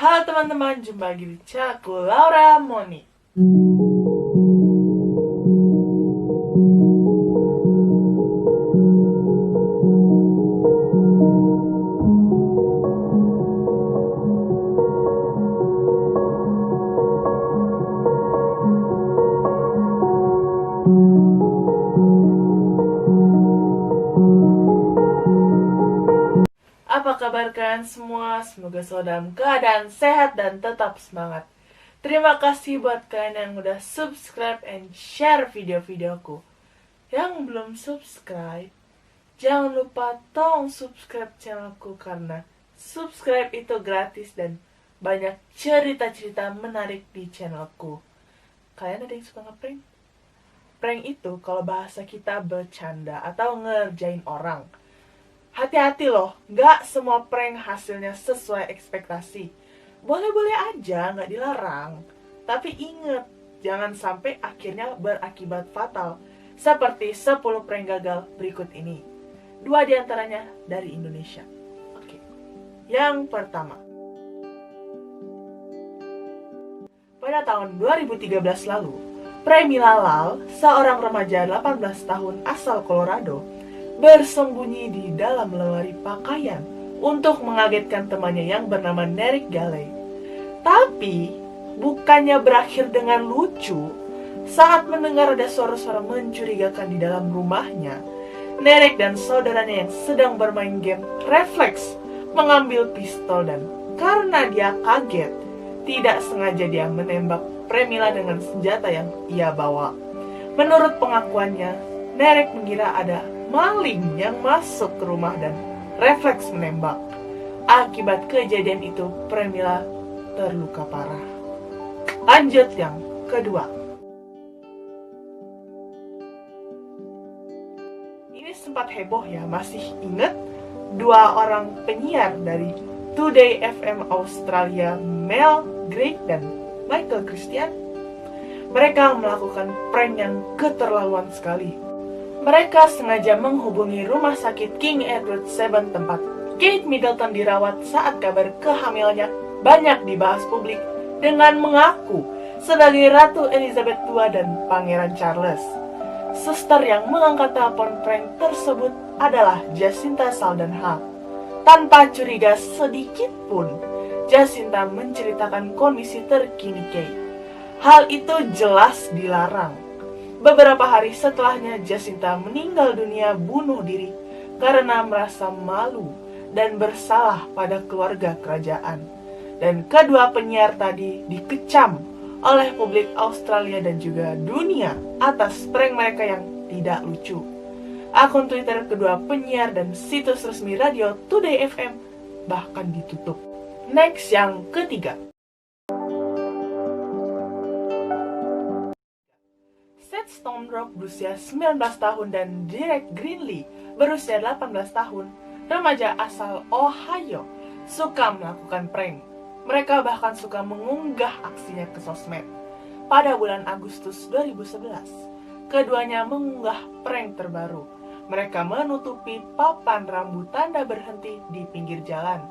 Halo teman-teman, jumpa lagi di channelku Laura Moni. Apa kabar kalian semua? Semoga selalu dalam keadaan sehat dan tetap semangat. Terima kasih buat kalian yang udah subscribe and share video-videoku. Yang belum subscribe, jangan lupa tolong subscribe channelku karena subscribe itu gratis dan banyak cerita-cerita menarik di channelku. Kalian ada yang suka ngeprank? Prank itu kalau bahasa kita bercanda atau ngerjain orang. Hati-hati loh, gak semua prank hasilnya sesuai ekspektasi. Boleh-boleh aja, gak dilarang. Tapi inget, jangan sampai akhirnya berakibat fatal. Seperti 10 prank gagal berikut ini. 2 diantaranya dari Indonesia. Oke. Yang pertama. Pada tahun 2013 lalu, Premila Lal, seorang remaja 18 tahun asal Colorado, bersembunyi di dalam lemari pakaian untuk mengagetkan temannya yang bernama Nerik Galey. Tapi, bukannya berakhir dengan lucu, saat mendengar ada suara-suara mencurigakan di dalam rumahnya, Nerik dan saudaranya yang sedang bermain game refleks mengambil pistol dan karena dia kaget, tidak sengaja dia menembak Premila dengan senjata yang ia bawa. Menurut pengakuannya, Nerik mengira ada maling yang masuk ke rumah dan refleks menembak. Akibat kejadian itu, Premila terluka parah. Lanjut yang kedua. Ini sempat heboh ya, masih ingat? 2 orang penyiar dari Today FM Australia, Mel Gray dan Michael Christian. Mereka melakukan prank yang keterlaluan sekali. Mereka sengaja menghubungi rumah sakit King Edward VII tempat Kate Middleton dirawat saat kabar kehamilannya banyak dibahas publik dengan mengaku sebagai Ratu Elizabeth II dan Pangeran Charles. Suster yang mengangkat telepon prank tersebut adalah Jacinta Saldenha. Tanpa curiga sedikit pun, Jacinta menceritakan kondisi terkini Kate. Hal itu jelas dilarang. Beberapa hari setelahnya, Jacinta meninggal dunia bunuh diri karena merasa malu dan bersalah pada keluarga kerajaan. Dan kedua penyiar tadi dikecam oleh publik Australia dan juga dunia atas prank mereka yang tidak lucu. Akun Twitter kedua penyiar dan situs resmi radio Today FM bahkan ditutup. Next yang ketiga. Seth Stormrock berusia 19 tahun dan Derek Greenlee berusia 18 tahun, remaja asal Ohio, suka melakukan prank. Mereka bahkan suka mengunggah aksinya ke sosmed. Pada bulan Agustus 2011, keduanya mengunggah prank terbaru. Mereka menutupi papan rambu tanda berhenti di pinggir jalan,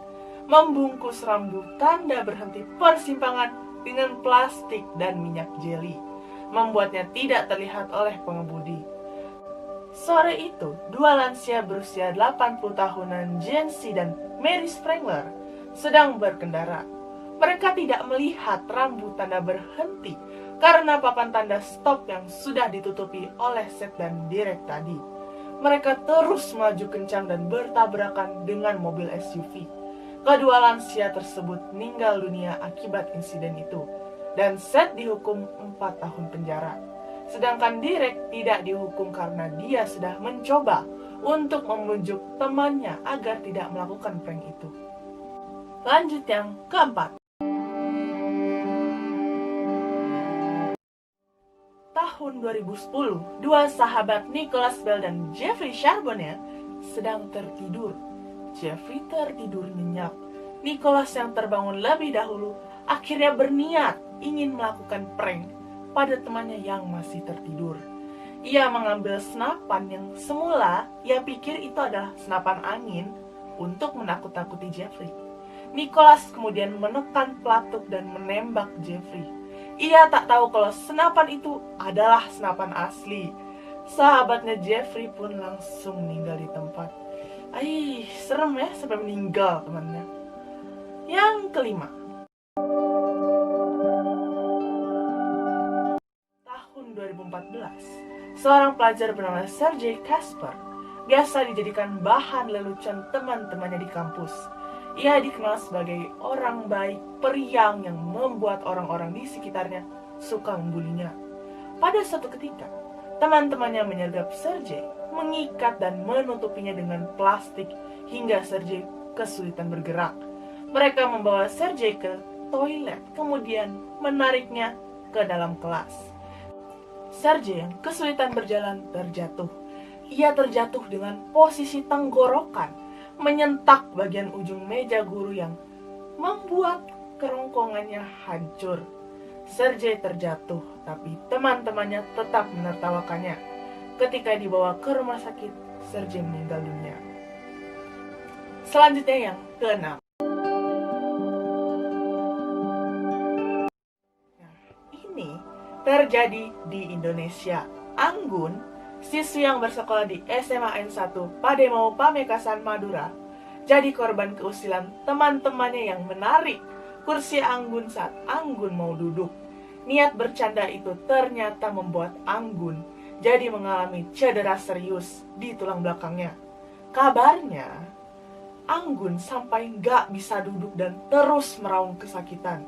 membungkus rambu tanda berhenti persimpangan dengan plastik dan minyak jeli, membuatnya tidak terlihat oleh pengemudi. Sore itu, 2 lansia berusia 80 tahunan, Jency dan Mary Sprengler, sedang berkendara. Mereka tidak melihat rambu tanda berhenti karena papan tanda stop yang sudah ditutupi oleh Seth dan Derek tadi. Mereka terus melaju kencang dan bertabrakan dengan mobil SUV. Kedua lansia tersebut meninggal dunia akibat insiden itu, dan Seth dihukum 4 tahun penjara. Sedangkan Derek tidak dihukum karena dia sudah mencoba untuk membujuk temannya agar tidak melakukan prank itu. Lanjut yang keempat. Tahun 2010, 2 sahabat Nicholas Bell dan Jeffrey Charbonnet sedang tertidur. Jeffrey tertidur nyenyak. Nicholas yang terbangun lebih dahulu akhirnya berniat ingin melakukan prank pada temannya yang masih tertidur. Ia mengambil senapan yang semula ia pikir itu adalah senapan angin untuk menakut-nakuti Jeffrey. Nicholas kemudian menekan pelatuk dan menembak Jeffrey. Ia tak tahu kalau senapan itu adalah senapan asli. Sahabatnya Jeffrey pun langsung meninggal di tempat. Serem ya, sampai meninggal temannya. Yang kelima, tahun 2014, seorang pelajar bernama Sergei Kasper biasa dijadikan bahan lelucon teman-temannya di kampus. Ia dikenal sebagai orang baik, periang yang membuat orang-orang di sekitarnya suka membulinya. Pada suatu ketika, teman-temannya menyergap Sergei, mengikat dan menutupinya dengan plastik hingga Sergei kesulitan bergerak. Mereka membawa Sergei ke toilet, kemudian menariknya ke dalam kelas. Sergei yang kesulitan berjalan terjatuh. Ia terjatuh dengan posisi tenggorokan menyentak bagian ujung meja guru yang membuat kerongkongannya hancur. Sergei terjatuh, tapi teman-temannya tetap menertawakannya. Ketika dibawa ke rumah sakit, Sergei meninggal dunia. Selanjutnya yang keenam. Ini terjadi di Indonesia. Anggun, siswi yang bersekolah di SMA N1 Pademau Pamekasan Madura, jadi korban keusilan teman-temannya yang menarik kursi Anggun saat Anggun mau duduk. Niat bercanda itu ternyata membuat Anggun jadi mengalami cedera serius di tulang belakangnya. Kabarnya, Anggun sampai nggak bisa duduk dan terus meraung kesakitan.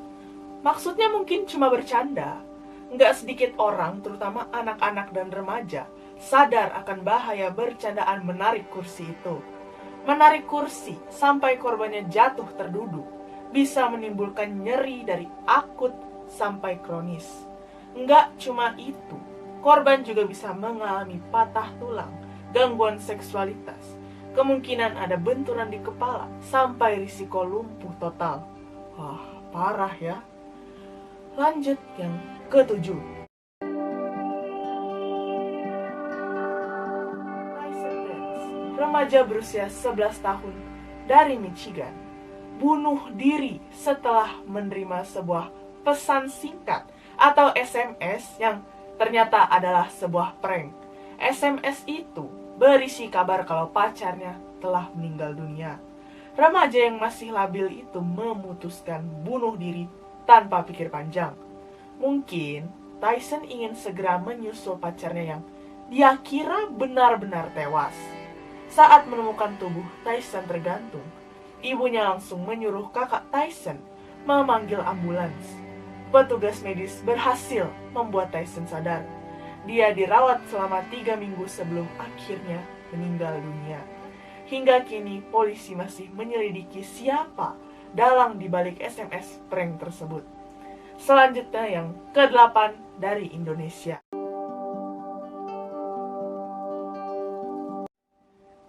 Maksudnya mungkin cuma bercanda. Nggak sedikit orang, terutama anak-anak dan remaja, sadar akan bahaya bercandaan menarik kursi itu. Menarik kursi sampai korbannya jatuh terduduk bisa menimbulkan nyeri dari akut sampai kronis. Enggak cuma itu, korban juga bisa mengalami patah tulang, gangguan seksualitas, kemungkinan ada benturan di kepala, sampai risiko lumpuh total. Wah, parah ya. Lanjut yang ketujuh. Remaja berusia 11 tahun dari Michigan bunuh diri setelah menerima sebuah pesan singkat atau SMS yang ternyata adalah sebuah prank. SMS itu berisi kabar kalau pacarnya telah meninggal dunia. Remaja yang masih labil itu memutuskan bunuh diri tanpa pikir panjang. Mungkin Tyson ingin segera menyusul pacarnya yang dia kira benar-benar tewas. Saat menemukan tubuh Tyson tergantung, ibunya langsung menyuruh kakak Tyson memanggil ambulans. Petugas medis berhasil membuat Tyson sadar. Dia dirawat selama 3 minggu sebelum akhirnya meninggal dunia. Hingga kini polisi masih menyelidiki siapa dalang dibalik SMS prank tersebut. Selanjutnya yang ke-8 dari Indonesia.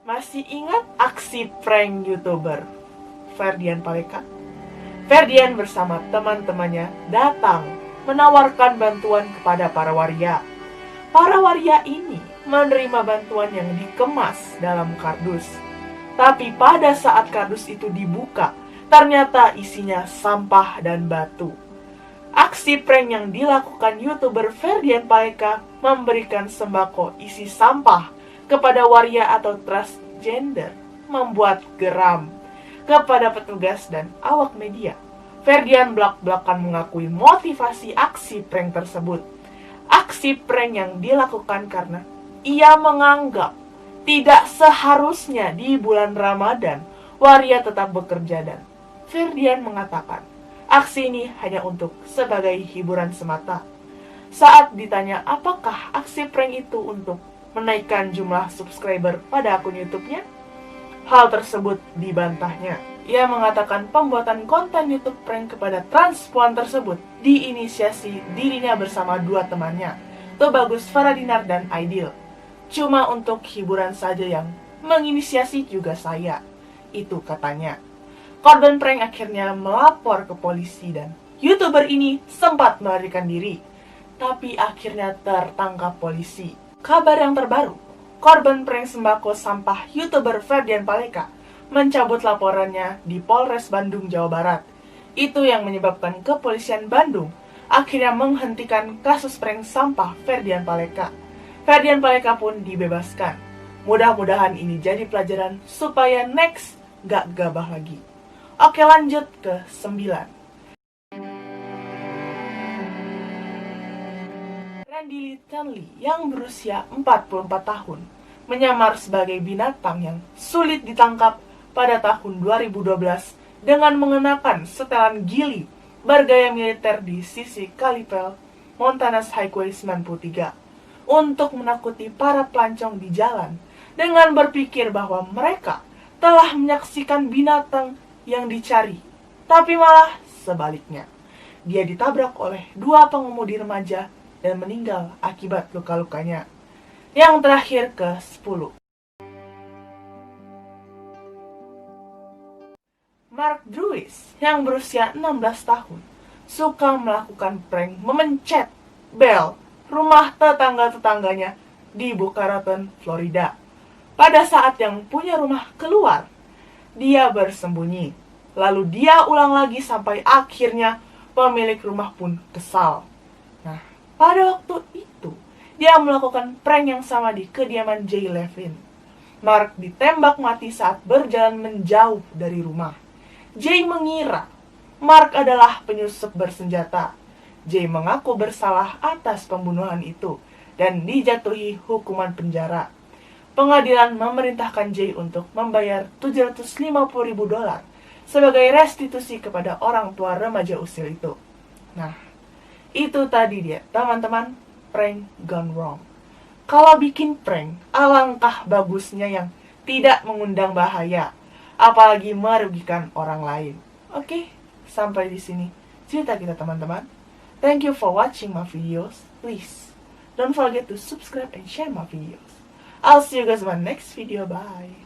Masih ingat aksi prank YouTuber Ferdian Paleka? Ferdian bersama teman-temannya datang menawarkan bantuan kepada para waria. Para waria ini menerima bantuan yang dikemas dalam kardus. Tapi pada saat kardus itu dibuka, ternyata isinya sampah dan batu. Aksi prank yang dilakukan YouTuber Ferdian Paleka memberikan sembako isi sampah kepada waria atau transgender membuat geram kepada petugas dan awak media. Ferdian belak-belakan mengakui motivasi aksi prank tersebut. Aksi prank yang dilakukan karena ia menganggap tidak seharusnya di bulan Ramadan waria tetap bekerja, dan Ferdian mengatakan aksi ini hanya untuk sebagai hiburan semata. Saat ditanya apakah aksi prank itu untuk menaikkan jumlah subscriber pada akun YouTube-nya, hal tersebut dibantahnya. Ia mengatakan pembuatan konten YouTube prank kepada transpuan tersebut diinisiasi dirinya bersama 2 temannya, Tubagus Faradinar dan Aidil. Cuma untuk hiburan saja, yang menginisiasi juga saya, itu katanya. Korban prank akhirnya melapor ke polisi dan YouTuber ini sempat melarikan diri, tapi akhirnya tertangkap polisi. Kabar yang terbaru, korban prank sembako sampah YouTuber Ferdian Paleka mencabut laporannya di Polres Bandung, Jawa Barat. Itu yang menyebabkan kepolisian Bandung akhirnya menghentikan kasus prank sampah Ferdian Paleka. Ferdian Paleka pun dibebaskan. Mudah-mudahan ini jadi pelajaran supaya next gak gabah lagi. Oke, lanjut ke 9. Randy Littonly yang berusia 44 tahun menyamar sebagai binatang yang sulit ditangkap pada tahun 2012 dengan mengenakan setelan gili bergaya militer di sisi Kalipel, Montana Highway 93 untuk menakuti para pelancong di jalan dengan berpikir bahwa mereka telah menyaksikan binatang yang dicari, tapi malah sebaliknya. Dia ditabrak oleh 2 pengemudi remaja dan meninggal akibat luka-lukanya. Yang terakhir ke 10. Mark Druis yang berusia 16 tahun suka melakukan prank memencet bel rumah tetangga-tetangganya di Boca Raton, Florida. Pada saat yang punya rumah keluar, dia bersembunyi. Lalu dia ulang lagi sampai akhirnya pemilik rumah pun kesal. Nah, pada waktu itu, dia melakukan prank yang sama di kediaman Jay Levin. Mark ditembak mati saat berjalan menjauh dari rumah. Jay mengira Mark adalah penyusup bersenjata. Jay mengaku bersalah atas pembunuhan itu dan dijatuhi hukuman penjara. Pengadilan memerintahkan Jay untuk membayar $750.000 sebagai restitusi kepada orang tua remaja usil itu. Nah, itu tadi dia, teman-teman, prank gone wrong. Kalau bikin prank, alangkah bagusnya yang tidak mengundang bahaya, apalagi merugikan orang lain. Oke, sampai di sini cerita kita, teman-teman. Thank you for watching my videos. Please don't forget to subscribe and share my videos. I'll see you guys in my next video. Bye.